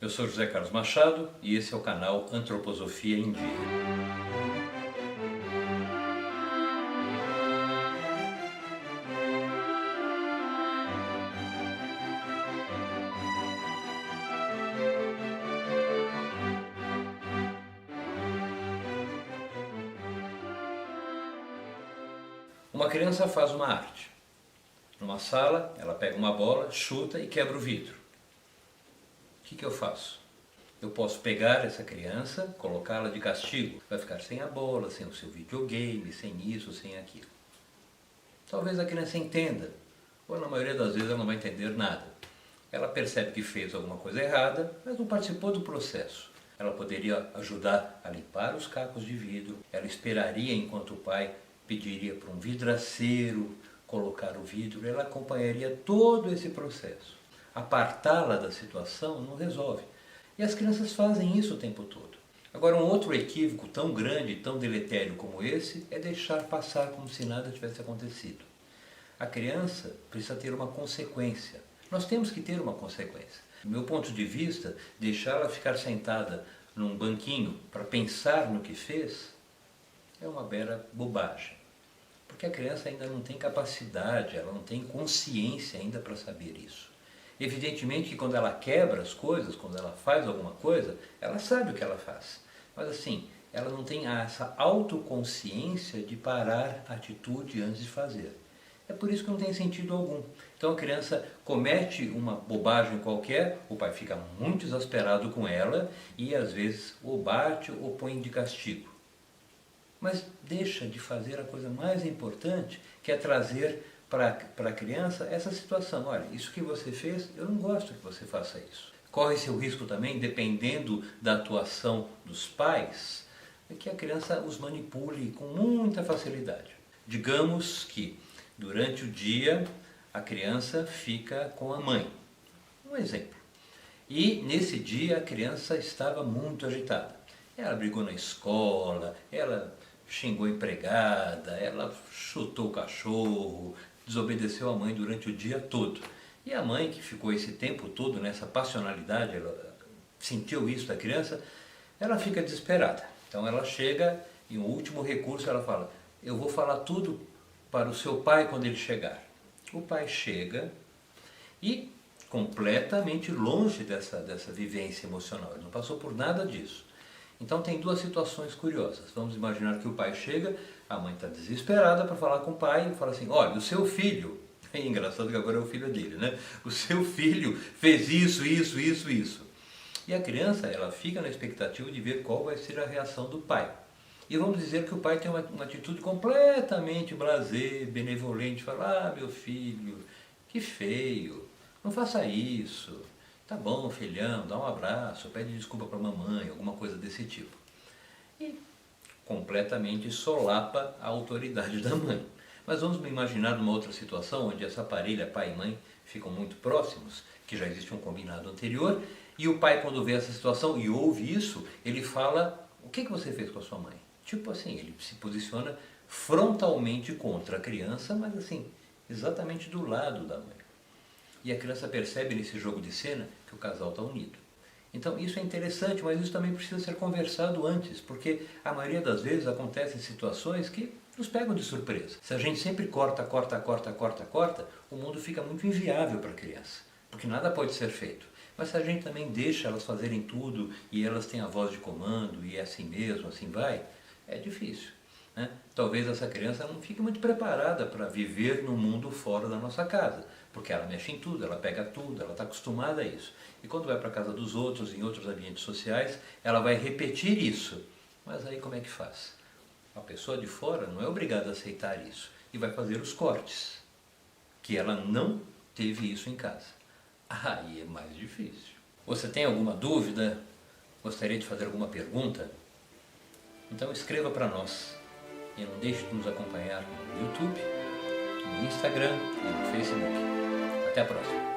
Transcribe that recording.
Eu sou José Carlos Machado e esse é o canal Antroposofia em Dia. Uma criança faz uma arte. Numa sala, ela pega uma bola, chuta e quebra o vidro. O que eu faço? Eu posso pegar essa criança, colocá-la de castigo. Vai ficar sem a bola, sem o seu videogame, sem isso, sem aquilo. Talvez a criança entenda, ou na maioria das vezes ela não vai entender nada. Ela percebe que fez alguma coisa errada, mas não participou do processo. Ela poderia ajudar a limpar os cacos de vidro, ela esperaria enquanto o pai pediria para um vidraceiro colocar o vidro, ela acompanharia todo esse processo. Apartá-la da situação não resolve. E as crianças fazem isso o tempo todo. Agora, um outro equívoco tão grande, tão deletério como esse, é deixar passar como se nada tivesse acontecido. A criança precisa ter uma consequência. Nós temos que ter uma consequência. Do meu ponto de vista, deixá-la ficar sentada num banquinho para pensar no que fez é uma mera bobagem. Porque a criança ainda não tem capacidade, ela não tem consciência ainda para saber isso. Evidentemente que quando ela quebra as coisas, quando ela faz alguma coisa, ela sabe o que ela faz. Mas assim, ela não tem essa autoconsciência de parar a atitude antes de fazer. É por isso que não tem sentido algum. Então a criança comete uma bobagem qualquer, o pai fica muito exasperado com ela e às vezes ou bate ou põe de castigo. Mas deixa de fazer a coisa mais importante, que é trazer para a criança essa situação. Olha, isso que você fez, eu não gosto que você faça isso. Corre-se o risco também, dependendo da atuação dos pais, que a criança os manipule com muita facilidade. Digamos que durante o dia a criança fica com a mãe. Um exemplo. E nesse dia a criança estava muito agitada. Ela brigou na escola, ela xingou a empregada, ela chutou o cachorro, desobedeceu a mãe durante o dia todo. E a mãe, que ficou esse tempo todo nessa passionalidade, ela sentiu isso da criança, ela fica desesperada. Então ela chega e, um último recurso, ela fala: eu vou falar tudo para o seu pai quando ele chegar. O pai chega e, completamente longe dessa vivência emocional, ele não passou por nada disso. Então tem duas situações curiosas. Vamos imaginar que o pai chega, a mãe está desesperada para falar com o pai e fala assim: olha, o seu filho, é engraçado que agora é o filho dele, né? O seu filho fez isso. E a criança, ela fica na expectativa de ver qual vai ser a reação do pai. E vamos dizer que o pai tem uma atitude completamente blasé, benevolente, fala: ah, meu filho, que feio, não faça isso. Tá bom, filhão, dá um abraço, pede desculpa para a mamãe, alguma coisa desse tipo. E completamente solapa a autoridade da mãe. Mas vamos imaginar uma outra situação onde essa parelha, pai e mãe, ficam muito próximos, que já existe um combinado anterior, e o pai, quando vê essa situação e ouve isso, ele fala: o que você fez com a sua mãe? Tipo assim, ele se posiciona frontalmente contra a criança, mas assim, exatamente do lado da mãe. E a criança percebe nesse jogo de cena que o casal está unido. Então isso é interessante, mas isso também precisa ser conversado antes, porque a maioria das vezes acontecem situações que nos pegam de surpresa. Se a gente sempre corta, o mundo fica muito inviável para a criança, porque nada pode ser feito. Mas se a gente também deixa elas fazerem tudo e elas têm a voz de comando e é assim mesmo, assim vai, é difícil. Né? Talvez essa criança não fique muito preparada para viver no mundo fora da nossa casa, porque ela mexe em tudo, ela pega tudo, ela está acostumada a isso. E quando vai para a casa dos outros, em outros ambientes sociais, ela vai repetir isso. Mas aí como é que faz? A pessoa de fora não é obrigada a aceitar isso e vai fazer os cortes, que ela não teve isso em casa. Aí é mais difícil. Você tem alguma dúvida? Gostaria de fazer alguma pergunta? Então escreva para nós. E não deixe de nos acompanhar no YouTube, no Instagram e no Facebook. Até a próxima!